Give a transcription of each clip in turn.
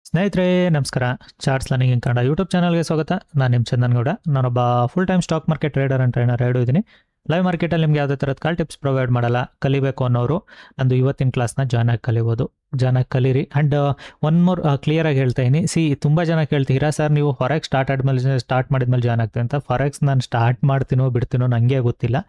ಸ್ನೇಹಿತರೆ ನಮಸ್ಕಾರ. Charts learning in Kannada YouTube ಚಾನಲ್ಗೆ ಸ್ವಾಗತ. ನಾನು ನಿಮ್ಮ ಚಂದನ್ಗೌಡ. ನಾನೊಬ್ಬ full time stock market trader and trainer ಎರಡೂ ಇದ್ದೀನಿ. ಲೈವ್ ಮಾರ್ಕೆಟಲ್ಲಿ ನಿಮ್ಗೆ ಯಾವುದೇ ಥರದ ಕಾಲ್ ಟಿಪ್ಸ್ ಪ್ರೊವೈಡ್ ಮಾಡಲ್ಲ. ಕಲಿಬೇಕು ಅನ್ನೋರು ನಂದು ಇವತ್ತಿನ ಕ್ಲಾಸ್ನ ಜಾಯ್ನ್ ಆಗಿ ಕಲಿಬೋದು, ಜಾಯ್ನ್ ಆಗಿ ಕಲೀರಿ. ಆ್ಯಂಡ್ ಒನ್ ಮೋರ್ ಕ್ಲಿಯರಾಗಿ ಹೇಳ್ತಾ ಇದ್ದೀನಿ. ತುಂಬ ಜನ ಕೇಳ್ತೀರಾ, ಸರ್ ನೀವು ಫಾರೆಕ್ಸ್ ಸ್ಟಾರ್ಟ್ ಮಾಡಿದ್ಮೇಲೆ ಜಾಯ್ನ್ ಆಗ್ತೀನಿ ಅಂತ. ಫಾರೆಕ್ಸ್ ನಾನು ಸ್ಟಾರ್ಟ್ ಮಾಡ್ತೀನೋ ಬಿಡ್ತೀನೋ ನನಗೆ ಗೊತ್ತಿಲ್ಲ.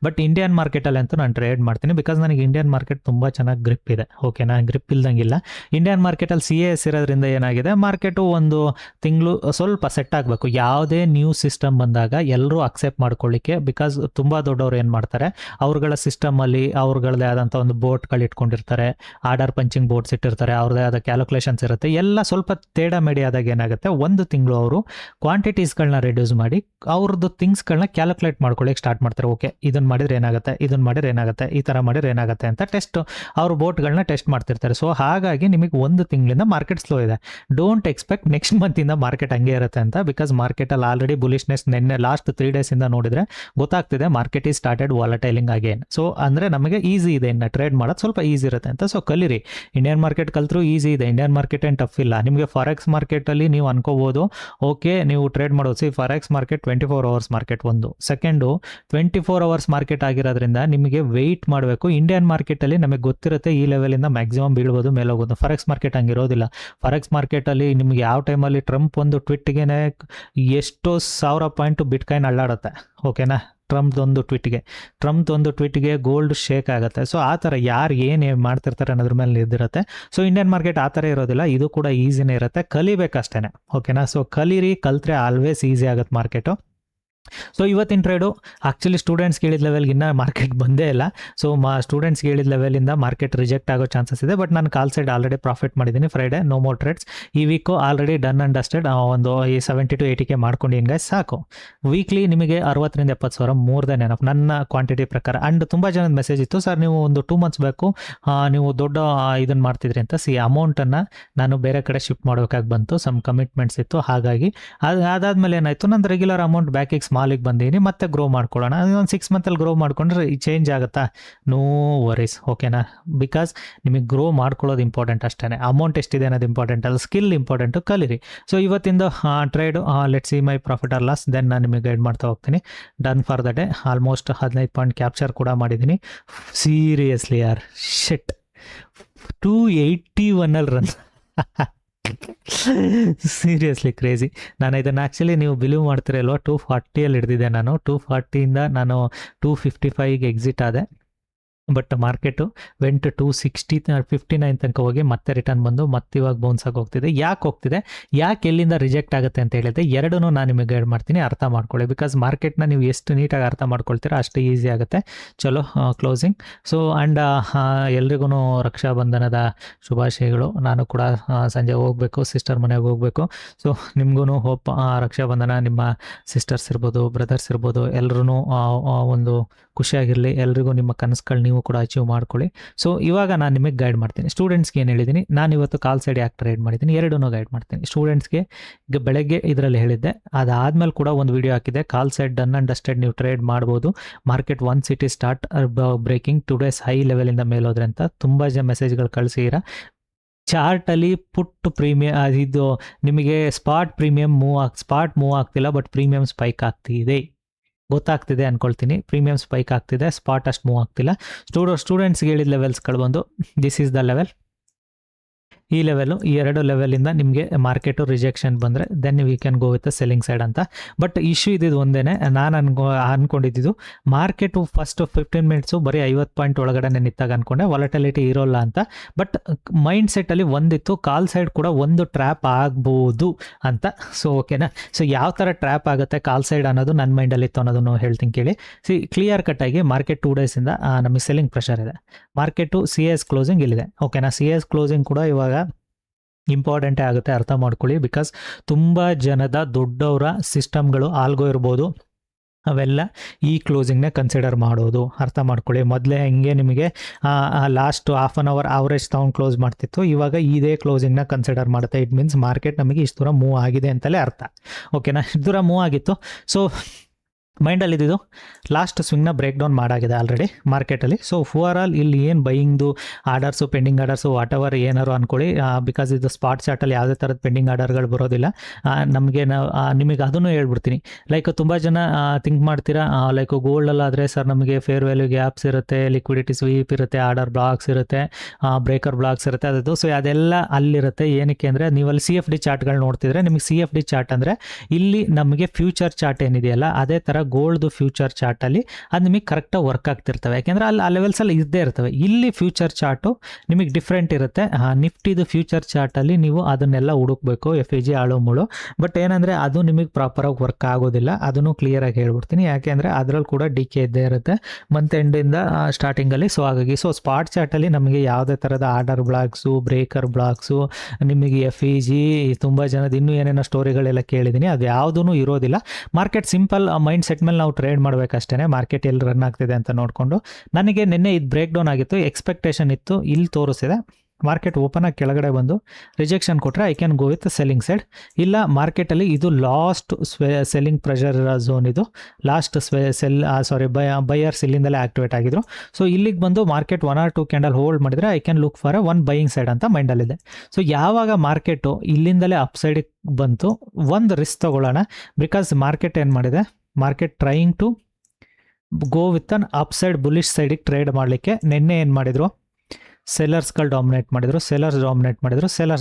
ಬಟ್ ಇಂಡಿಯನ್ ಮಾರ್ಕೆಟಲ್ಲಿ ಅಂತೂ ನಾನು ಟ್ರೇಡ್ ಮಾಡ್ತೀನಿ, ಬಿಕಾಸ್ ನನಗೆ ಇಂಡಿಯನ್ ಮಾರ್ಕೆಟ್ ತುಂಬ ಚೆನ್ನಾಗಿ ಗ್ರಿಪ್ ಇದೆ. ಓಕೆನಾ, ಗ್ರಿಪ್ ಇಲ್ದಂಗಿಲ್ಲ. ಇಂಡಿಯನ್ ಮಾರ್ಕೆಟಲ್ಲಿ CAS ಇರೋದ್ರಿಂದ ಏನಾಗಿದೆ, ಮಾರ್ಕೆಟು ಒಂದು ತಿಂಗಳು ಸ್ವಲ್ಪ ಸೆಟ್ ಆಗಬೇಕು. ಯಾವುದೇ ನ್ಯೂ ಸಿಸ್ಟಮ್ ಬಂದಾಗ ಎಲ್ಲರೂ ಅಕ್ಸೆಪ್ಟ್ ಮಾಡ್ಕೊಳ್ಳಿಕ್ಕೆ, ಬಿಕಾಸ್ ತುಂಬ ದೊಡ್ಡವ್ರು ಏನು ಮಾಡ್ತಾರೆ, ಅವ್ರಗಳ ಸಿಸ್ಟಮಲ್ಲಿ ಅವ್ರಗಳದೇ ಆದಂಥ ಒಂದು ಬೋಟ್ಗಳು ಇಟ್ಕೊಂಡಿರ್ತಾರೆ, ಆರ್ಡರ್ ಪಂಚಿಂಗ್ ಬೋರ್ಡ್ಸ್ ಇಟ್ಟಿರ್ತಾರೆ, ಅವ್ರದ್ದೇ ಆದ ಕ್ಯಾಲ್ಕುಲೇಷನ್ಸ್ ಇರುತ್ತೆ. ಎಲ್ಲ ಸ್ವಲ್ಪ ತೇಡ ಮೇಡಿ ಆದಾಗ ಏನಾಗುತ್ತೆ, ಒಂದು ತಿಂಗಳು ಅವರು ಕ್ವಾಂಟಿಟೀಸ್ಗಳನ್ನ ರೆಡ್ಯೂಸ್ ಮಾಡಿ ಅವ್ರದ್ದು ಥಿಂಗ್ಸ್ಗಳನ್ನ ಕ್ಯಾಲ್ಕುಲೇಟ್ ಮಾಡ್ಕೊಳ್ಳಿಕ್ಕೆ ಸ್ಟಾರ್ಟ್ ಮಾಡ್ತಾರೆ. ಓಕೆ, ಇದನ್ನು ಮಾಡಿದ್ರೆ ಏನಾಗುತ್ತೆ, ಇದನ್ನು ಮಾಡಿದ್ರೆ ಏನಾಗುತ್ತೆ, ಈ ಥರ ಮಾಡಿದ್ರೆ ಏನಾಗುತ್ತೆ ಅಂತ ಅವ್ರ ಬೋಟ್ಗಳನ್ನ ಟೆಸ್ಟ್ ಮಾಡ್ತಿರ್ತಾರೆ. ಸೊ ಹಾಗಾಗಿ ನಿಮಗೆ ಒಂದು ತಿಂಗಳಿಂದ ಮಾರ್ಕೆಟ್ ಸ್ಲೋ ಇದೆ. ಡೋಂಟ್ ಎಕ್ಸ್ಪೆಕ್ಟ್ ನೆಕ್ಸ್ಟ್ ಮಂತಿಂದ ಮಾರ್ಕೆಟ್ ಹಂಗೆ ಇರುತ್ತೆ ಅಂತ, ಬಿಕಾಸ್ ಮಾರ್ಕೆಟಲ್ಲಿ ಆಲ್ರೆಡಿ ಬುಲಿಶ್ನೆಸ್ ನಿನ್ನೆ ಲಾಸ್ಟ್ 3 ಡೇಸಿಂದ ನೋಡಿದ್ರೆ ಗೊತ್ತಾಗ್ತಿದೆ, market is started volatiling again. So ಅಂದರೆ ನಮಗೆ ಈಸಿ ಇದೆ, ಇನ್ನು ಟ್ರೇಡ್ ಮಾಡೋದು ಸ್ವಲ್ಪ ಈಸಿ ಇರುತ್ತೆ ಅಂತ. ಸೊ ಕಲೀರಿ. ಇಂಡಿಯನ್ ಮಾರ್ಕೆಟ್ ಕಲ್ತ್ರೂ ಈಸಿ ಇದೆ, ಇಂಡಿಯನ್ ಮಾರ್ಕೆಟ್ ಏನು ಟಫ್ ಇಲ್ಲ. ನಿಮಗೆ ಫಾರೆಕ್ಸ್ ಮಾರ್ಕೆಟಲ್ಲಿ ನೀವು ಅನ್ಕೋಬೋದು, ಓಕೆ ನೀವು ಟ್ರೇಡ್ ಮಾಡೋದು, ಫಾರೆಕ್ಸ್ ಮಾರ್ಕೆಟ್ 24 ಅವರ್ಸ್ ಮಾರ್ಕೆಟ್. ಒಂದು ಸೆಕೆಂಡು 24 ಅವರ್ಸ್ ಮಾರ್ಕೆಟ್ ಆಗಿರೋದ್ರಿಂದ ನಿಮಗೆ ವೆಯ್ಟ್ ಮಾಡಬೇಕು. ಇಂಡಿಯನ್ ಮಾರ್ಕೆಟಲ್ಲಿ ನಮಗೆ ಗೊತ್ತಿರುತ್ತೆ ಈ ಲೆವೆಲಿಂದ ಮ್ಯಾಕ್ಸಿಮಮ್ ಬೀಳ್ಬೋದು, ಮೇಲೆ ಹೋಗೋದು. Forex market ಹಂಗಿರೋದಿಲ್ಲ. ಫಾರೆಕ್ಸ್ ಮಾರ್ಕೆಟಲ್ಲಿ ನಿಮಗೆ ಯಾವ ಟೈಮಲ್ಲಿ ಟ್ರಂಪ್ ಒಂದು ಟ್ವಿಟ್ಗೆ ಎಷ್ಟೋ 1000 ಪಾಯಿಂಟು ಬಿಟ್ಕಾಯಿನ್ ಅಳ್ಳಾಡುತ್ತೆ. ಓಕೆನಾ, ಟ್ರಂಪ್ದೊಂದು ಟ್ವೀಟ್ಗೆ ಗೋಲ್ಡ್ ಶೇಕ್ ಆಗುತ್ತೆ. ಸೊ ಆ ಥರ ಯಾರು ಏನು ಮಾಡ್ತಿರ್ತಾರೆ ಅನ್ನೋದ್ರ ಮೇಲೆ ನಿರ್ದಿರುತ್ತೆ. ಸೊ ಇಂಡಿಯನ್ ಮಾರ್ಕೆಟ್ ಆ ಥರ ಇರೋದಿಲ್ಲ, ಇದು ಕೂಡ ಈಸಿನೇ ಇರುತ್ತೆ, ಕಲಿಬೇಕಷ್ಟೇ. ಓಕೆನಾ, ಸೊ ಕಲೀರಿ. ಕಲ್ತ್ರೆ ಆಲ್ವೇಸ್ ಈಸಿ ಆಗುತ್ತೆ ಮಾರ್ಕೆಟು. ಸೊ ಇವತ್ತಿನ ಟ್ರೇಡು ಆ್ಯಕ್ಚುಲಿ ಸ್ಟೂಡೆಂಟ್ಸ್ಗೆ ಹೇಳಿದ ಲೆವೆಲ್ಗೆ ಇನ್ನೂ ಮಾರ್ಕೆಟ್ ಬಂದೇ ಇಲ್ಲ. ಸೊ ಸ್ಟೂಡೆಂಟ್ಸ್ಗೆ ಹೇಳಿದ ಲೆವೆಲಿಂದ ಮಾರ್ಕೆಟ್ ರಿಜೆಕ್ಟ್ ಆಗೋ ಚಾನ್ಸಸ್ ಇದೆ. ಬಟ್ ನಾನು ಕಾಲ್ ಸೈಡ್ ಆಲ್ರೆಡಿ ಪ್ರಾಫಿಟ್ ಮಾಡಿದ್ದೀನಿ. Friday no more trades. ಈ week already done and dusted. ಒಂದು 70 to 80K ಮಾಡ್ಕೊಂಡಿದ್ದೀನಿ ಗೈಸ್, ಸಾಕು. ವೀಕ್ಲಿ ನಿಮಗೆ 60,000 to 70,000 ಮೋರ್ ದೆನ್ ಎನಫ್ ನನ್ನ ಕ್ವಾಂಟಿಟಿ ಪ್ರಕಾರ. ಆ್ಯಂಡ್ ತುಂಬ ಜನದ ಮೆಸೇಜ್ ಇತ್ತು, ಸರ್ ನೀವು ಒಂದು 2 months ಬೇಕು, ನೀವು ದೊಡ್ಡ ಇದನ್ನು ಮಾಡ್ತಿದ್ರಿ ಅಂತ. ಅಮೌಂಟನ್ನು ನಾನು ಬೇರೆ ಕಡೆ ಶಿಫ್ಟ್ ಮಾಡಬೇಕಾಗಿ ಬಂತು, ಸಮ್ ಕಮಿಟ್ಮೆಂಟ್ಸ್ ಇತ್ತು. ಹಾಗಾಗಿ ಅದಾದಮೇಲೆ ಏನಾಯಿತು, ನಂದು ರೆಗ್ಯುಲರ್ ಅಮೌಂಟ್ ಬ್ಯಾಕಿಗೆ ಸ್ಮಾಲಿಗೆ ಬಂದೀನಿ, ಮತ್ತೆ ಗ್ರೋ ಮಾಡ್ಕೊಳ್ಳೋಣ. ಒಂದು 6 ಮಂತಲ್ಲಿ ಗ್ರೋ ಮಾಡ್ಕೊಂಡ್ರೆ ಚೇಂಜ್ ಆಗುತ್ತಾ, ನೋ ವರೀಸ್. ಓಕೆನಾ, ಬಿಕಾಸ್ ನಿಮಗೆ ಗ್ರೋ ಮಾಡ್ಕೊಳ್ಳೋದು ಇಂಪಾರ್ಟೆಂಟ್ ಅಷ್ಟೇ, ಅಮೌಂಟ್ ಎಷ್ಟಿದೆ ಅನ್ನೋದು ಇಂಪಾರ್ಟೆಂಟ್ ಅಲ್ಲ, ಸ್ಕಿಲ್ ಇಂಪಾರ್ಟೆಂಟು. ಕಲೀರಿ. ಸೊ ಇವತ್ತಿಂದ trade let see my profit or loss, then ನಾನು ನಿಮಗೆ ಗೈಡ್ ಮಾಡ್ತಾ ಹೋಗ್ತೀನಿ. Done for the day. Almost 15 point capture ಕೂಡ ಮಾಡಿದ್ದೀನಿ. ಸೀರಿಯಸ್ಲಿ ಯಾರ್ ಶಿಟ್, 281 ರನ್. Seriously crazy. ನಾನು ಇದನ್ನು ಆ್ಯಕ್ಚುಲಿ ನೀವು ಬಿಲೀವ್ ಮಾಡ್ತಿರಲ್ವ, 240 ಹಿಡಿದಿದ್ದೆ ನಾನು. 240 ನಾನು 255ಗೆ ಎಕ್ಸಿಟ್ ಆದೆ. ಬಟ್ ಮಾರ್ಕೆಟು ವೆಂಟ್ 259 ತನಕ ಹೋಗಿ ಮತ್ತೆ ರಿಟರ್ನ್ ಬಂದು ಮತ್ತೆ ಇವಾಗ ಬೌನ್ಸ್ ಆಗಿ ಹೋಗ್ತಿದೆ. ಯಾಕೆ ಹೋಗ್ತಿದೆ, ಯಾಕೆ ಎಲ್ಲಿಂದ ರಿಜೆಕ್ಟ್ ಆಗುತ್ತೆ ಅಂತ ಹೇಳಿದ್ರೆ, ಎರಡೂ ನಾನು ನಿಮಗೆ ಗೈಡ್ ಮಾಡ್ತೀನಿ, ಅರ್ಥ ಮಾಡ್ಕೊಳ್ಳಿ. ಬಿಕಾಸ್ ಮಾರ್ಕೆಟ್ನ ನೀವು ಎಷ್ಟು ನೀಟಾಗಿ ಅರ್ಥ ಮಾಡ್ಕೊಳ್ತೀರಾ ಅಷ್ಟು ಈಸಿ ಆಗುತ್ತೆ. ಚಲೋ ಕ್ಲೋಸಿಂಗ್. ಸೊ ಆ್ಯಂಡ್ ಎಲ್ರಿಗೂ ರಕ್ಷಾಬಂಧನದ ಶುಭಾಶಯಗಳು. ನಾನು ಕೂಡ ಸಂಜೆ ಹೋಗಬೇಕು, ಸಿಸ್ಟರ್ ಮನೆಗೆ ಹೋಗಬೇಕು. ಸೊ ನಿಮಗೂ ಹೋಪ್ ರಕ್ಷಾಬಂಧನ ನಿಮ್ಮ ಸಿಸ್ಟರ್ಸ್ ಇರ್ಬೋದು, ಬ್ರದರ್ಸ್ ಇರ್ಬೋದು, ಎಲ್ಲರೂ ಒಂದು ಖುಷಿಯಾಗಿರಲಿ. ಎಲ್ರಿಗೂ ನಿಮ್ಮ ಕನಸುಗಳು ನೀವು ಕೂಡ ಅಚೀವ್ ಮಾಡ್ಕೊಳ್ಳಿ. ಸೊ ಇವಾಗ ನಾನು ನಿಮಗೆ ಗೈಡ್ ಮಾಡ್ತೀನಿ. ಸ್ಟೂಡೆಂಟ್ಸ್ಗೆ ಏನು ಹೇಳಿದ್ದೀನಿ, ನಾನು ಇವತ್ತು ಕಾಲ್ ಸೈಡ್ ಯಾಕೆ ಟ್ರೇಡ್ ಮಾಡಿದ್ದೀನಿ, ಎರಡೂ ಗೈಡ್ ಮಾಡ್ತೀನಿ. ಸ್ಟೂಡೆಂಟ್ಸ್ಗೆ ಬೆಳಗ್ಗೆ ಇದರಲ್ಲಿ ಹೇಳಿದ್ದೆ, ಅದಾದಮೇಲೆ ಕೂಡ ಒಂದು ವಿಡಿಯೋ ಹಾಕಿದೆ, call side done and dusted ನೀವು ಟ್ರೇಡ್ ಮಾಡ್ಬೋದು. Market 1 city start breaking today's high ಲೆವೆಲಿಂದ ಮೇಲೋದ್ರೆ ಅಂತ ತುಂಬ ಮೆಸೇಜ್ಗಳು ಕಳಿಸಿರ. ಚಾರ್ಟಲ್ಲಿ ಪುಟ್ ಪ್ರೀಮಿಯಂ ಇದು ನಿಮಗೆ ಸ್ಪಾಟ್ ಮೂವ್ ಆಗ್ತಿಲ್ಲ, ಬಟ್ ಪ್ರೀಮಿಯಂ ಸ್ಪೈಕ್ ಆಗ್ತಿದೆ. ಗೊತ್ತಾಗ್ತಿದೆ ಅನ್ಕೊಳ್ತೀನಿ. ಪ್ರೀಮಿಯಂ ಸ್ಪೈಕ್ ಆಗ್ತಿದೆ, ಸ್ಪಾಟ್ ಅಷ್ಟು ಮೂವ್ ಆಗ್ತಿಲ್ಲ. ಸ್ಟೂಡೆಂಟ್ಸ್ಗೆ ಹೇಳಿದ ಲೆವೆಲ್ಸ್ಗಳು ಬಂದು, ದಿಸ್ ಈಸ್ ದ ಲೆವೆಲ್, ಈ ಲೆವೆಲು, ಈ 2 ಲೆವೆಲಿಂದ ನಿಮಗೆ ಮಾರ್ಕೆಟು ರಿಜೆಕ್ಷನ್ ಬಂದರೆ then we can go with selling side ಅಂತ. ಬಟ್ ಇಶ್ಯೂ ಇದ್ದಿದ್ದು ಒಂದೇ, ನಾನು ಅನ್ಕೊಂಡಿದ್ದು ಮಾರ್ಕೆಟು ಫಸ್ಟ್ 15 minutes ಬರೀ 50 ಪಾಯಿಂಟ್ ಒಳಗಡೆ ನಿಂತಾಗ ಅನ್ಕೊಂಡೆ ವಾಲಟಿಲಿಟಿ ಇರೋಲ್ಲ ಅಂತ. ಬಟ್ ಮೈಂಡ್ ಸೆಟ್ಟಲ್ಲಿ ಒಂದಿತ್ತು, ಕಾಲ್ ಸೈಡ್ ಕೂಡ ಒಂದು ಟ್ರ್ಯಾಪ್ ಆಗ್ಬೋದು ಅಂತ. ಸೊ ಓಕೆನಾ, ಸೊ ಯಾವ ಥರ ಟ್ರ್ಯಾಪ್ ಆಗುತ್ತೆ ಕಾಲ್ ಸೈಡ್ ಅನ್ನೋದು ನನ್ನ ಮೈಂಡಲ್ಲಿ ಇತ್ತು ಅನ್ನೋದನ್ನು ಹೇಳ್ತೀನಿ ಕೇಳಿ. ಕ್ಲಿಯರ್ ಕಟ್ಟಾಗಿ ಮಾರ್ಕೆಟ್ 2 days ನಮಗೆ ಸೆಲ್ಲಿಂಗ್ ಪ್ರೆಷರ್ ಇದೆ. ಮಾರ್ಕೆಟು CAS ಕ್ಲೋಸಿಂಗ್ ಇಲ್ಲಿದೆ. ಓಕೆನಾ, CAS ಕ್ಲೋಸಿಂಗ್ ಕೂಡ ಇವಾಗ ಇಂಪಾರ್ಟೆಂಟೇ ಆಗುತ್ತೆ, ಅರ್ಥ ಮಾಡ್ಕೊಳ್ಳಿ. ಬಿಕಾಸ್ ತುಂಬ ಜನದ ದೊಡ್ಡವರ ಸಿಸ್ಟಮ್ಗಳು ಆಲ್ಗೋ ಇರ್ಬೋದು, ಅವೆಲ್ಲ ಈ ಕ್ಲೋಸಿಂಗ್ನೇ ಕನ್ಸಿಡರ್ ಮಾಡೋದು, ಅರ್ಥ ಮಾಡ್ಕೊಳ್ಳಿ. ಮೊದಲೇ ಹೆಂಗೆ ನಿಮಗೆ last half an hour average ತಗೊಂಡು ಕ್ಲೋಸ್ ಮಾಡ್ತಿತ್ತು, ಇವಾಗ ಇದೇ ಕ್ಲೋಸಿಂಗ್ನ ಕನ್ಸಿಡರ್ ಮಾಡುತ್ತೆ. ಇಟ್ ಮೀನ್ಸ್ ಮಾರ್ಕೆಟ್ ನಮಗೆ ಇಷ್ಟು ದೂರ ಮೂವ್ ಆಗಿದೆ ಅಂತಲೇ ಅರ್ಥ. ಓಕೆನಾ, ಇಷ್ಟು ದೂರ ಮೂವ್ ಆಗಿತ್ತು. ಸೊ ಮೈಂಡಲ್ಲಿ ಇದ್ದಿದ್ದು ಲಾಸ್ಟ್ ಸ್ವಿಂಗ್ನ ಬ್ರೇಕ್ ಡೌನ್ ಮಾಡಾಗಿದೆ ಆಲ್ರೆಡಿ ಮಾರ್ಕೆಟಲ್ಲಿ. ಸೊ ಓವರ್ ಆಲ್ ಇಲ್ಲಿ ಏನು ಬೈಯಿಂಗ್ದು orders pending orders whatever ಏನಾರು ಅಂದ್ಕೊಳ್ಳಿ, ಬಿಕಾಸ್ ಇದು ಸ್ಪಾಟ್ ಚಾರ್ಟಲ್ಲಿ ಯಾವುದೇ ಥರದ ಪೆಂಡಿಂಗ್ ಆರ್ಡರ್ಗಳು ಬರೋದಿಲ್ಲ ನಮಗೆ. ನಿಮಗೆ ಅದನ್ನು ಹೇಳ್ಬಿಡ್ತೀನಿ, ಲೈಕ್ ತುಂಬ ಜನ ಥಿಂಕ್ ಮಾಡ್ತೀರಾ ಲೈಕ್ ಗೋಲ್ಡಲ್ಲಾದರೆ ಸರ್ ನಮಗೆ ಫೇರ್ ವ್ಯಾಲ್ಯೂ ಗ್ಯಾಪ್ಸ್ ಇರುತ್ತೆ, ಲಿಕ್ವಿಡಿಟಿ ಸ್ವೀಪ್ ಇರುತ್ತೆ, ಆರ್ಡರ್ ಬ್ಲಾಕ್ಸ್ ಇರುತ್ತೆ, ಬ್ರೇಕರ್ ಬ್ಲಾಕ್ಸ್ ಇರುತ್ತೆ, ಅದು ಸೊ ಅದೆಲ್ಲ ಅಲ್ಲಿರುತ್ತೆ. ಏನಕ್ಕೆ ಅಂದರೆ ನೀವಲ್ಲಿ CFD ಚಾರ್ಟ್ಗಳು ನೋಡ್ತಿದ್ರೆ ನಿಮಗೆ CFD ಚಾರ್ಟ್ ಅಂದರೆ ಇಲ್ಲಿ ನಮಗೆ ಫ್ಯೂಚರ್ ಚಾರ್ಟ್ ಏನಿದೆಯಲ್ಲ ಅದೇ ಥರ ಗೋಲ್ಡ್ದು ಫ್ಯೂಚರ್ ಚಾರ್ಟಲ್ಲಿ ಅದು ನಿಮಗೆ ಕರೆಕ್ಟಾಗಿ ವರ್ಕ್ ಆಗ್ತಿರ್ತವೆ. ಯಾಕೆಂದರೆ ಅಲ್ಲಿ ಆ ಲೆವೆಲ್ಸಲ್ಲಿ ಇದ್ದೇ ಇರ್ತವೆ. ಇಲ್ಲಿ ಫ್ಯೂಚರ್ ಚಾರ್ಟು ನಿಮಗೆ ಡಿಫ್ರೆಂಟ್ ಇರುತ್ತೆ. ನಿಫ್ಟಿದು ಫ್ಯೂಚರ್ ಚಾರ್ಟಲ್ಲಿ ನೀವು ಅದನ್ನೆಲ್ಲ ಹುಡುಕ್ಬೇಕು FAG ಆಳು ಮುಳು. ಬಟ್ ಏನಂದರೆ ಅದು ನಿಮಗೆ ಪ್ರಾಪರಾಗಿ ವರ್ಕ್ ಆಗೋದಿಲ್ಲ, ಅದನ್ನು ಕ್ಲಿಯರಾಗಿ ಹೇಳ್ಬಿಡ್ತೀನಿ. ಯಾಕೆಂದರೆ ಅದರಲ್ಲಿ ಕೂಡ ಡಿಕೆ ಇದ್ದೇ ಇರುತ್ತೆ ಮಂತ್ ಎಂಡಿಂದ ಸ್ಟಾರ್ಟಿಂಗಲ್ಲಿ. ಸೊ ಹಾಗಾಗಿ ಸ್ಪಾಟ್ ಚಾರ್ಟಲ್ಲಿ ನಮಗೆ ಯಾವುದೇ ಥರದ ಆರ್ಡರ್ ಬ್ಲಾಕ್ಸು ಬ್ರೇಕರ್ ಬ್ಲಾಕ್ಸು ನಿಮಗೆ FAG ತುಂಬ ಜನದ ಇನ್ನೂ ಏನೇನೋ ಸ್ಟೋರಿಗಳೆಲ್ಲ ಕೇಳಿದ್ದೀನಿ, ಅದು ಯಾವುದೂ ಇರೋದಿಲ್ಲ. ಮಾರ್ಕೆಟ್ ಸಿಂಪಲ್ ಮೈಂಡ್ ಸೆಟ್ ಮೇಲೆ ನಾವು ಟ್ರೇಡ್ ಮಾಡಬೇಕಷ್ಟೇ. ಮಾರ್ಕೆಟ್ ಎಲ್ಲಿ ರನ್ ಆಗ್ತಿದೆ ಅಂತ ನೋಡಿಕೊಂಡು. ನನಗೆ ನಿನ್ನೆ ಇದು ಬ್ರೇಕ್ ಡೌನ್ ಆಗಿತ್ತು, ಎಕ್ಸ್ಪೆಕ್ಟೇಷನ್ ಇತ್ತು, ಇಲ್ಲಿ ತೋರಿಸಿದೆ ಮಾರ್ಕೆಟ್ ಓಪನ್ ಆಗಿ ಕೆಳಗಡೆ ಬಂದು ರಿಜೆಕ್ಷನ್ ಕೊಟ್ಟರೆ I can go with selling side. ಇಲ್ಲ ಮಾರ್ಕೆಟಲ್ಲಿ ಇದು ಲಾಸ್ಟ್ ಸೆಲ್ಲಿಂಗ್ ಪ್ರೆಷರ್ ಝೋನ್, ಇದು ಲಾಸ್ಟ್ ಬೈಯರ್ಸ್ ಇಲ್ಲಿಂದಲೇ ಆಕ್ಟಿವೇಟ್ ಆಗಿದ್ರು. ಸೊ ಇಲ್ಲಿಗೆ ಬಂದು ಮಾರ್ಕೆಟ್ 1 or 2 ಕ್ಯಾಂಡಲ್ ಹೋಲ್ಡ್ ಮಾಡಿದರೆ I can look for one buying side ಅಂತ ಮೈಂಡಲ್ಲಿದೆ. ಸೊ ಯಾವಾಗ ಮಾರ್ಕೆಟು ಇಲ್ಲಿಂದಲೇ ಅಪ್ ಸೈಡಿಗೆ ಬಂತು ಒಂದು ರಿಸ್ಕ್ ತೊಗೊಳ್ಳೋಣ, ಬಿಕಾಸ್ ಮಾರ್ಕೆಟ್ ಏನು ಮಾಡಿದೆ, market trying to go with an up side bullish ಸೈಡಿಗೆ ಟ್ರೇಡ್ ಮಾಡಲಿಕ್ಕೆ ನಿನ್ನೆ ಏನು ಮಾಡಿದರು, ಸೆಲ್ಲರ್ಸ್ಗಳು ಡಾಮಿನೇಟ್ ಮಾಡಿದರು, ಸೆಲ್ಲರ್ಸ್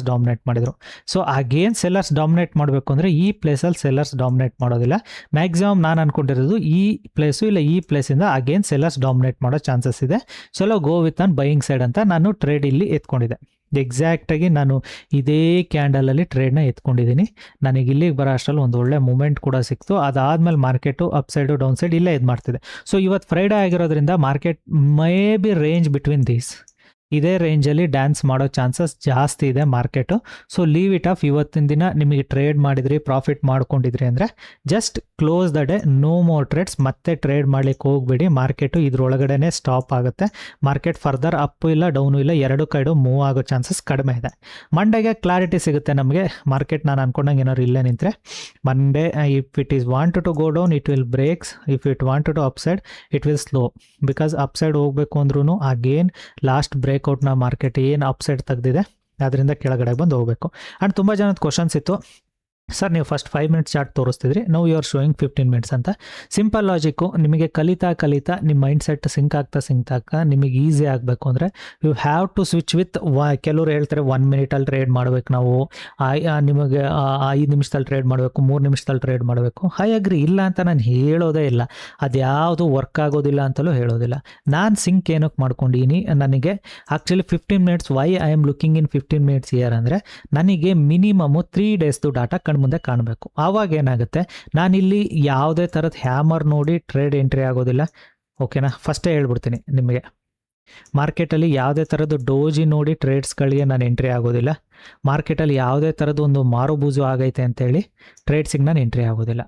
ಡಾಮಿನೇಟ್ ಮಾಡಿದರು. ಸೊ ಅಗೇನ್ ಸೆಲ್ಲರ್ಸ್ ಡಾಮಿನೇಟ್ ಮಾಡಬೇಕು ಅಂದರೆ ಈ ಪ್ಲೇಸಲ್ಲಿ ಸೆಲ್ಲರ್ಸ್ ಡಾಮಿನೇಟ್ ಮಾಡೋದಿಲ್ಲ. ಮ್ಯಾಕ್ಸಿಮಮ್ ನಾನು ಅಂದ್ಕೊಂಡಿರೋದು ಈ ಪ್ಲೇಸು ಇಲ್ಲ ಈ ಪ್ಲೇಸಿಂದ ಅಗೇನ್ ಸೆಲ್ಲರ್ಸ್ ಡಾಮಿನೇಟ್ ಮಾಡೋ ಚಾನ್ಸಸ್ ಇದೆ. ಚಲೋ ಗೋ ವಿತ್ ಅನ್ ಬೈಯಿಂಗ್ ಸೈಡ್ ಅಂತ ನಾನು ಟ್ರೇಡ್ ಇಲ್ಲಿ ಎತ್ಕೊಂಡಿದ್ದೆ. ಎಕ್ಸಾಕ್ಟಾಗಿ ನಾನು ಇದೇ ಕ್ಯಾಂಡಲಲ್ಲಿ ಟ್ರೇಡ್ನ ಎತ್ಕೊಂಡಿದ್ದೀನಿ. ನನಗೆ ಇಲ್ಲಿಗೆ ಬರೋ ಅಷ್ಟರಲ್ಲಿ ಒಂದು ಒಳ್ಳೆ ಮೂಮೆಂಟ್ ಕೂಡ ಸಿಕ್ತು. ಅದಾದಮೇಲೆ market up side down side ಇಲ್ಲೇ ಇದು ಮಾಡ್ತಿದೆ. ಸೊ ಇವತ್ತು ಫ್ರೈಡೇ ಆಗಿರೋದ್ರಿಂದ market may be range between these, ಇದೇ ರೇಂಜಲ್ಲಿ ಡ್ಯಾನ್ಸ್ ಮಾಡೋ ಚಾನ್ಸಸ್ ಜಾಸ್ತಿ ಇದೆ market. So leave it off. ಇವತ್ತಿನ ದಿನ ನಿಮಗೆ ಟ್ರೇಡ್ ಮಾಡಿದ್ರಿ, ಪ್ರಾಫಿಟ್ ಮಾಡ್ಕೊಂಡಿದ್ರಿ ಅಂದರೆ just close the day, no more trades. ಮತ್ತೆ ಟ್ರೇಡ್ ಮಾಡ್ಲಿಕ್ಕೆ ಹೋಗ್ಬೇಡಿ. ಮಾರ್ಕೆಟು ಇದ್ರೊಳಗಡೆ ಸ್ಟಾಪ್ ಆಗುತ್ತೆ. ಮಾರ್ಕೆಟ್ ಫರ್ದರ್ ಅಪ್ಪು ಇಲ್ಲ ಡೌನು ಇಲ್ಲ, ಎರಡು ಕೈಡು ಮೂವ್ ಆಗೋ ಚಾನ್ಸಸ್ ಕಡಿಮೆ ಇದೆ. ಮಂಡೆಗೆ ಕ್ಲಾರಿಟಿ ಸಿಗುತ್ತೆ ನಮಗೆ. ಮಾರ್ಕೆಟ್ ನಾನು ಅನ್ಕೊಂಡಂಗೆ ಏನಾದ್ರು ಇಲ್ಲೇ ನಿಂತರೆ Monday if it is wanted to go down it will breaks, if it wanted to up side it will slow. Because up side ಹೋಗಬೇಕು ಅಂದ್ರೂ ಅಗೇನ್ ಲಾಸ್ಟ್ ಬ್ರೇಕ್ಔಟ್ನ ಮಾರ್ಕೆಟ್ ಏನು ಅಪ್ ಸೈಡ್ ತೆಗೆದಿದೆ ಅದರಿಂದ ಕೆಳಗಡೆ ಬಂದು ಹೋಗಬೇಕು. ಆ್ಯಂಡ್ ತುಂಬ ಜನದ ಕ್ವಶನ್ಸ್ ಇತ್ತು, ಸರ್ ನೀವು ಫಸ್ಟ್ 5 minutes ಚಾರ್ಟ್ ತೋರಿಸ್ತಿದ್ರಿ, now you are showing 15 minutes ಅಂತ. ಸಿಂಪಲ್ ಲಾಜಿಕ್ಕು, ನಿಮಗೆ ಕಲಿತಾ ನಿಮ್ಮ ಮೈಂಡ್ ಸೆಟ್ ಸಿಂಕ್ ಆಗ್ತಾ ನಿಮಗೆ ಈಸಿ ಆಗಬೇಕು ಅಂದರೆ you have to switch with ಕೆಲವರು ಹೇಳ್ತಾರೆ 1 minute ಟ್ರೇಡ್ ಮಾಡಬೇಕು ನಾವು, ನಿಮಗೆ 5 ನಿಮಿಷದಲ್ಲಿ ಟ್ರೇಡ್ ಮಾಡಬೇಕು, 3 ನಿಮಿಷದಲ್ಲಿ ಟ್ರೇಡ್ ಮಾಡಬೇಕು. ಐ ಅಗ್ರಿ, ಇಲ್ಲ ಅಂತ ನಾನು ಹೇಳೋದೇ ಇಲ್ಲ, ಅದ್ಯಾವುದು ವರ್ಕ್ ಆಗೋದಿಲ್ಲ ಅಂತಲೂ ಹೇಳೋದಿಲ್ಲ. ನಾನು ಸಿಂಕ್ ಏನಕ್ಕೆ ಮಾಡ್ಕೊಂಡಿದ್ದೀನಿ, ನನಗೆ actually 15 minutes why I am looking in 15 minutes year ಅಂದರೆ ನನಗೆ ಮಿನಿಮಮು 3 days ಡಾಟಾ ಮುಂದೆ ಕಾಣಬೇಕು. ಆವಾಗ ಏನಾಗುತ್ತೆ, ನಾನಿಲ್ಲಿ ಯಾವುದೇ ಥರದ ಹ್ಯಾಮರ್ ನೋಡಿ ಟ್ರೇಡ್ ಎಂಟ್ರಿ ಆಗೋದಿಲ್ಲ. ಓಕೆನಾ, ಫಸ್ಟೇ ಹೇಳ್ಬಿಡ್ತೀನಿ ನಿಮಗೆ, ಮಾರ್ಕೆಟಲ್ಲಿ ಯಾವುದೇ ಥರದ್ದು ಡೋಜಿ ನೋಡಿ ಟ್ರೇಡ್ಸ್ಗಳಿಗೆ ನಾನು ಎಂಟ್ರಿ ಆಗೋದಿಲ್ಲ. ಮಾರ್ಕೆಟಲ್ಲಿ ಯಾವುದೇ ಥರದ್ದು ಒಂದು ಮಾರುಬೂಜು ಆಗೈತೆ ಅಂತೇಳಿ ಟ್ರೇಡ್ಸಿಗೆ ನಾನು ಎಂಟ್ರಿ ಆಗೋದಿಲ್ಲ,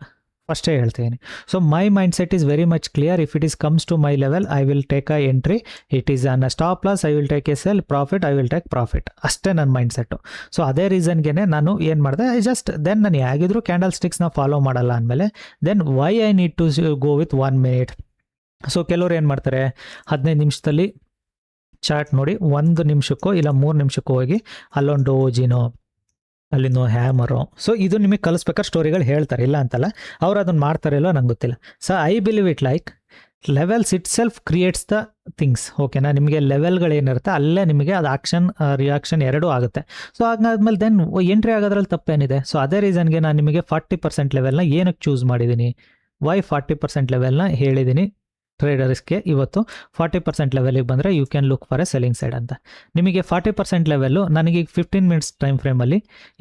ಫಸ್ಟೇ ಹೇಳ್ತೀನಿ. So my mind set is very much clear. If it is comes to my level I will take a entry, it is an stop loss I will take a sell, profit I will take profit, ಅಷ್ಟೇ ನನ್ನ mind set. So ಅದೇ ರೀಸನ್ಗೆ ನಾನು ಏನು ಮಾಡಿದೆ, then ನಾನು ಹೇಗಿದ್ರು candle ಸ್ಟಿಕ್ಸ್ನ follow ಮಾಡಲ್ಲ ಅಂದಮೇಲೆ then why I need to go with 1 minute. So ಕೆಲವ್ರು ಏನು ಮಾಡ್ತಾರೆ, 15 ನಿಮಿಷದಲ್ಲಿ ಚಾರ್ಟ್ ನೋಡಿ 1 ನಿಮಿಷಕ್ಕೋ ಇಲ್ಲ 3 ನಿಮಿಷಕ್ಕೋ ಹೋಗಿ ಅಲ್ಲೊಂದು ಡೋಜಿನೋ ಅಲ್ಲಿಂದೋ ಹ್ಯಾಮರು, ಸೊ ಇದು ನಿಮಗೆ ಕಲಿಸ್ಬೇಕಾದ್ರೆ ಸ್ಟೋರಿಗಳು ಹೇಳ್ತಾರೆ, ಇಲ್ಲ ಅಂತಲ್ಲ, ಅವ್ರು ಅದನ್ನು ಮಾಡ್ತಾರೆ ಇಲ್ಲೋ ನಂಗೆ ಗೊತ್ತಿಲ್ಲ. So I believe it like levels it self creates the things. ಓಕೆನಾ, ನಿಮಗೆ ಲೆವೆಲ್ಗಳೇನಿರುತ್ತೆ ಅಲ್ಲೇ ನಿಮಗೆ ಅದು ಆಕ್ಷನ್ ರಿಯಾಕ್ಷನ್ ಎರಡೂ ಆಗುತ್ತೆ. ಸೊ ಹಾಗಾದ್ಮೇಲೆ ದೆನ್ ಎಂಟ್ರಿ ಆಗೋದ್ರಲ್ಲಿ ತಪ್ಪೇನಿದೆ. ಸೊ ಅದೇ ರೀಸನ್ಗೆ ನಾನು ನಿಮಗೆ 40% ಲೆವೆಲ್ನ ಏನಕ್ಕೆ ಚೂಸ್ ಮಾಡಿದ್ದೀನಿ, ವೈ 40% ಲೆವೆಲ್ನ ಹೇಳಿದ್ದೀನಿ ಟ್ರೇಡರ್ಸ್ಗೆ. ಇವತ್ತು 40% ಲೆವೆಲಿಗೆ ಬಂದರೆ you can look for a selling side ಅಂತ. ನಿಮಗೆ 40% ಲೆವೆಲ್ಲು ನನಗೆ 15 minutes ಟೈಮ್ ಫ್ರೇಮಲ್ಲಿ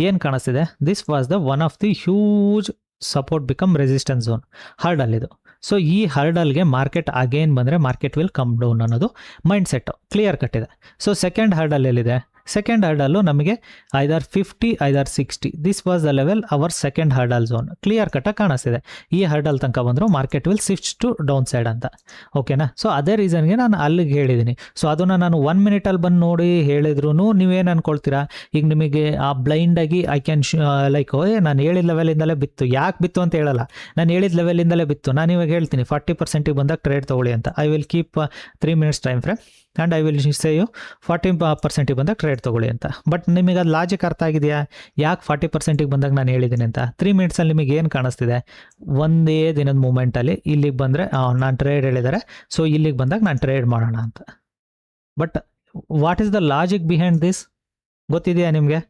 ಏನು ಕಾಣಿಸ್ತಿದೆ, this was the one of the huge support become resistance zone, hurdle ಇದು. ಸೊ ಈ ಹರ್ಡಲ್ಗೆ ಮಾರ್ಕೆಟ್ ಅಗೇನ್ ಬಂದರೆ ಮಾರ್ಕೆಟ್ ವಿಲ್ ಕಮ್ ಡೌನ್ ಅನ್ನೋದು ಮೈಂಡ್ ಸೆಟ್ಟು ಕ್ಲಿಯರ್ ಕಟ್ಟಿದೆ. ಸೊ ಸೆಕೆಂಡ್ ಹರ್ಡಲ್ ಎಲ್ಲಿದೆ, ಸೆಕೆಂಡ್ ಹರ್ಡಲ್ಲು ನಮಗೆ either 50 either 60 this was the level our second hurdle zone. Clear ಕಟ್ಟಾಗಿ ಕಾಣಿಸ್ತಿದೆ. ಈ ಹರ್ಡಲ್ ತನಕ ಬಂದರೂ market will switch to down side ಅಂತ. ಓಕೆನಾ? ಸೊ ಅದೇ ರೀಸನ್ಗೆ ನಾನು ಅಲ್ಲಿಗೆ ಹೇಳಿದ್ದೀನಿ. ಸೊ ಅದನ್ನು ನಾನು 1 ಮಿನಿಟಲ್ಲಿ ಬಂದು ನೋಡಿ ಹೇಳಿದ್ರು ನೀವೇನು ಅನ್ಕೊಳ್ತೀರಾ, ಈಗ ನಿಮಗೆ ಆ ಬ್ಲೈಂಡಾಗಿ ಐ ಕ್ಯಾನ್ ಲೈಕ್ ನಾನು ಹೇಳಿದ ಲೆವೆಲಿಂದಲೇ ಬಿತ್ತು. ಯಾಕೆ ಬಿತ್ತು ಅಂತ ಹೇಳಲ್ಲ, ನಾನು ಹೇಳಿದ ಲೆವೆಲಿಂದಲೇ ಬಿತ್ತು. ನಾನು ಇವಾಗ ಹೇಳ್ತೀನಿ 40% ಬಂದಾಗ ಟ್ರೇಡ್ ತೊಗೊಳ್ಳಿ ಅಂತ. I will keep 3 minutes time frame and I will say you 40% ಬಂದಾಗ ಟ್ರೇಡ್ ತೊಗೊಳ್ಳಿ ಅಂತ. ಬಟ್ ನಿಮಗೆ ಅದು ಲಾಜಿಕ್ ಅರ್ಥ ಆಗಿದೆಯಾ, ಯಾಕೆ 40% ಬಂದಾಗ ನಾನು ಹೇಳಿದ್ದೀನಿ ಅಂತ? 3 ಮಿನಿಟ್ಸಲ್ಲಿ ನಿಮಗೆ ಏನು ಕಾಣಿಸ್ತಿದೆ, ಒಂದೇ ದಿನದ ಮೂಮೆಂಟಲ್ಲಿ ಇಲ್ಲಿಗೆ ಬಂದರೆ ನಾನು ಟ್ರೇಡ್ ಹೇಳಿದ್ದಾರೆ, ಸೊ ಇಲ್ಲಿಗೆ ಬಂದಾಗ ನಾನು ಟ್ರೇಡ್ ಮಾಡೋಣ ಅಂತ. But what is the logic behind this ಗೊತ್ತಿದೆಯಾ ನಿಮಗೆ?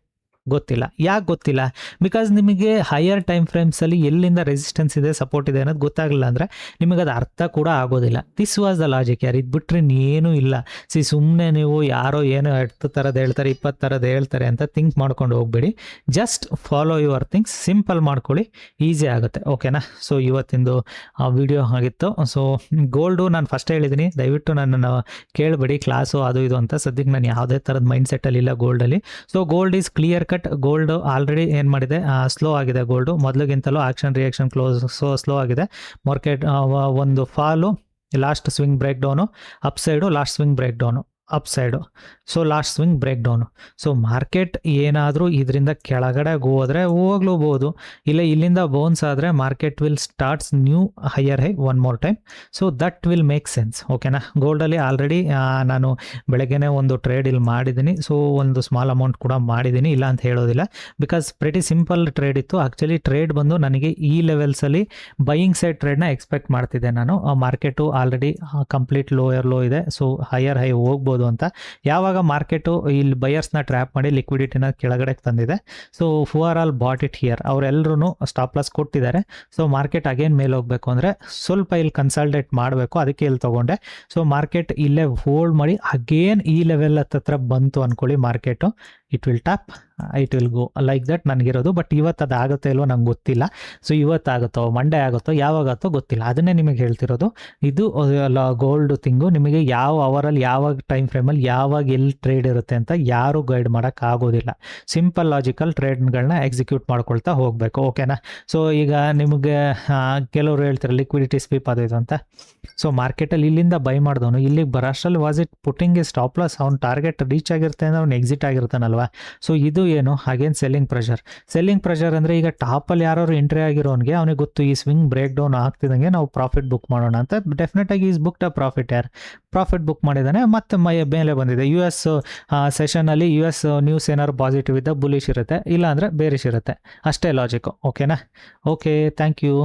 ಗೊತ್ತಿಲ್ಲ. ಯಾಕೆ ಗೊತ್ತಿಲ್ಲ? ಬಿಕಾಸ್ ನಿಮಗೆ ಹೈಯರ್ ಟೈಮ್ ಫ್ರೇಮ್ಸಲ್ಲಿ ಎಲ್ಲಿಂದ ರೆಸಿಸ್ಟೆನ್ಸ್ ಇದೆ, ಸಪೋರ್ಟ್ ಇದೆ ಅನ್ನೋದು ಗೊತ್ತಾಗಲಿಲ್ಲ ಅಂದರೆ ನಿಮಗೆ ಅದು ಅರ್ಥ ಕೂಡ ಆಗೋದಿಲ್ಲ. ದಿಸ್ ವಾಸ್ ದ ಲಾಜಿಕ್ ಯಾರು. ಇದು ಬಿಟ್ಟರೆ ಏನೂ ಇಲ್ಲ. ಸುಮ್ಮನೆ ನೀವು ಯಾರೋ ಏನೋ 10 ಥರದ್ದು ಹೇಳ್ತಾರೆ, 20 ಥರದ್ದು ಹೇಳ್ತಾರೆ ಅಂತ ಥಿಂಕ್ ಮಾಡ್ಕೊಂಡು ಹೋಗ್ಬೇಡಿ. Just follow your things, simple ಮಾಡ್ಕೊಳ್ಳಿ, ಈಸಿ ಆಗುತ್ತೆ. ಓಕೆನಾ? ಸೊ ಇವತ್ತಿಂದು ವಿಡಿಯೋ ಆಗಿತ್ತು. ಸೊ ಗೋಲ್ಡು ನಾನು ಫಸ್ಟ್ ಹೇಳಿದ್ದೀನಿ, ದಯವಿಟ್ಟು ನನ್ನನ್ನು ಕೇಳಬೇಡಿ ಕ್ಲಾಸು ಅದು ಇದು ಅಂತ. ಸದ್ಯಕ್ಕೆ ನಾನು ಯಾವುದೇ ಥರದ ಮೈಂಡ್ ಸೆಟ್ಟಲ್ಲಿ ಇಲ್ಲ ಗೋಲ್ಡಲ್ಲಿ. So gold is clear cut. Gold already ಏನು ಮಾಡಿದೆ, ಸ್ಲೋ ಆಗಿದೆ. ಗೋಲ್ಡು ಮೊದಲಿಗಿಂತಲೂ ಆಕ್ಷನ್ ರಿಯಾಕ್ಷನ್ ಸ್ಲೋ ಆಗಿದೆ. ಮಾರ್ಕೆಟ್ ಒಂದು fall, last swing break down, upside, last swing break down, upside, so last swing break down. So market ಏನಾದರೂ ಇದರಿಂದ ಕೆಳಗಡೆ ಹೋದರೆ ಹೋಗ್ಲೂಬೋದು, ಇಲ್ಲ ಇಲ್ಲಿಂದ ಬೌನ್ಸ್ ಆದರೆ market will starts new higher high one more time. So that will make sense. ಓಕೆನಾ? ಗೋಲ್ಡಲ್ಲಿ ಆಲ್ರೆಡಿ ನಾನು ಬೆಳಗ್ಗೆನೇ ಒಂದು ಟ್ರೇಡ್ ಇಲ್ಲಿ ಮಾಡಿದ್ದೀನಿ. ಸೊ ಒಂದು ಸ್ಮಾಲ್ ಅಮೌಂಟ್ ಕೂಡ ಮಾಡಿದ್ದೀನಿ, ಇಲ್ಲ ಅಂತ ಹೇಳೋದಿಲ್ಲ. ಬಿಕಾಸ್ ಪ್ರೆಟಿ ಸಿಂಪಲ್ ಟ್ರೇಡ್ ಇತ್ತು. ಆ್ಯಕ್ಚುಲಿ ಟ್ರೇಡ್ ಬಂದು ನನಗೆ ಈ ಲೆವೆಲ್ಸಲ್ಲಿ ಬೈಯಿಂಗ್ ಸೈಡ್ ಟ್ರೇಡ್ನ ಎಕ್ಸ್ಪೆಕ್ಟ್ ಮಾಡ್ತಿದ್ದೆ ನಾನು. Market already complete lower low ಇದೆ, ಸೊ ಹೈಯರ್ ಹೈ ಹೋಗ್ಬೋದು ಅಂತ. ಯಾವಾಗ ಮಾರ್ಕೆಟು ಇಲ್ಲಿ ಬಯರ್ಸ್ನ ಟ್ರ್ಯಾಪ್ ಮಾಡಿ ಲಿಕ್ವಿಡಿಟಿನ ಕೆಳಗಡೆ ತಂದಿದೆ, so who are all bought it here, ಅವರೆಲ್ಲರೂ ಸ್ಟಾಪ್ ಲಾಸ್ ಕೊಟ್ಟಿದ್ದಾರೆ. ಸೊ ಮಾರ್ಕೆಟ್ ಅಗೇನ್ ಮೇಲೆ ಹೋಗಬೇಕು ಅಂದರೆ ಸ್ವಲ್ಪ ಇಲ್ಲಿ ಕನ್ಸಲ್ಟೇಟ್ ಮಾಡಬೇಕು, ಅದಕ್ಕೆ ಇಲ್ಲಿ ತೊಗೊಂಡೆ. ಸೊ ಮಾರ್ಕೆಟ್ ಇಲ್ಲೇ ಹೋಲ್ಡ್ ಮಾಡಿ ಅಗೇನ್ ಈ ಲೆವೆಲ್ ಹತ್ರ ಬಂತು ಅಂದ್ಕೊಳ್ಳಿ market, it will tap, it will go like that ನನಗಿರೋದು. ಬಟ್ ಇವತ್ತು ಅದು ಆಗುತ್ತೋ ಇಲ್ವೋ ನಂಗೆ ಗೊತ್ತಿಲ್ಲ. ಸೊ ಇವತ್ತಾಗುತ್ತೋ ಮಂಡೇ ಆಗುತ್ತೋ ಯಾವಾಗತ್ತೋ ಗೊತ್ತಿಲ್ಲ, ಅದನ್ನೇ ನಿಮಗೆ ಹೇಳ್ತಿರೋದು. ಇದು ಗೋಲ್ಡ್ ಥಿಂಗು. ನಿಮಗೆ ಯಾವ ಅವರಲ್ಲಿ ಯಾವಾಗ ಟೈಮ್ ಫ್ರೇಮಲ್ಲಿ ಯಾವಾಗ ಎಲ್ಲಿ ಟ್ರೇಡ್ ಇರುತ್ತೆ ಅಂತ ಯಾರೂ ಗೈಡ್ ಮಾಡೋಕ್ಕಾಗೋದಿಲ್ಲ. ಸಿಂಪಲ್ ಲಾಜಿಕಲ್ ಟ್ರೇಡ್ಗಳನ್ನ ಎಕ್ಸಿಕ್ಯೂಟ್ ಮಾಡ್ಕೊಳ್ತಾ ಹೋಗಬೇಕು. ಓಕೆನಾ? ಸೊ ಈಗ ನಿಮಗೆ ಕೆಲವರು ಹೇಳ್ತಾರೆ ಲಿಕ್ವಿಡಿಟಿ ಸ್ವೀಪ್ ಅದು ಇದು ಅಂತ. ಸೊ ಮಾರ್ಕೆಟಲ್ಲಿ ಇಲ್ಲಿಂದ ಬೈ ಮಾಡಿದವನು ಇಲ್ಲಿಗೆ ಬರೋಷ್ಟರಲ್ಲಿ was it putting a stop loss, ಅವ್ನು ಟಾರ್ಗೆಟ್ ರೀಚ್ ಆಗಿರುತ್ತೆ ಅಂದರೆ ಅವ್ನು ಎಕ್ಸಿಟ್ ಆಗಿರ್ತಾನಲ್ವ. ಸೊ ಇದು ಏನು, ಅಗೇನ್ ಸೆಲ್ಲಿಂಗ್ ಪ್ರೆಷರ್ ಅಂದರೆ ಈಗ ಟಾಪಲ್ಲಿ ಯಾರು ಎಂಟ್ರಿ ಆಗಿರೋನಿಗೆ ಅವನಿಗೆ ಗೊತ್ತು ಈ ಸ್ವಿಂಗ್ ಬ್ರೇಕ್ ಡೌನ್ ಆಗ್ತಿದಂಗೆ ನಾವು ಪ್ರಾಫಿಟ್ ಬುಕ್ ಮಾಡೋಣ ಅಂತ. ಡೆಫಿನೆಟಾಗಿ is booked a profit. Profit book ಮಾಡಿದ್ದಾನೆ, ಮತ್ತೆ ಮೇಲೆ ಬಂದಿದೆ. US ಸೆಷನಲ್ಲಿ US ನ್ಯೂಸ್ ಏನಾದ್ರು ಪಾಸಿಟಿವ್ ಇದ್ದ ಬುಲಿಶ್ ಇರುತ್ತೆ, ಇಲ್ಲಾಂದರೆ ಬೇರಿಶ್ ಇರುತ್ತೆ. ಅಷ್ಟೇ ಲಾಜಿಕ್ಕು. ಓಕೆನಾ? Okay, thank you.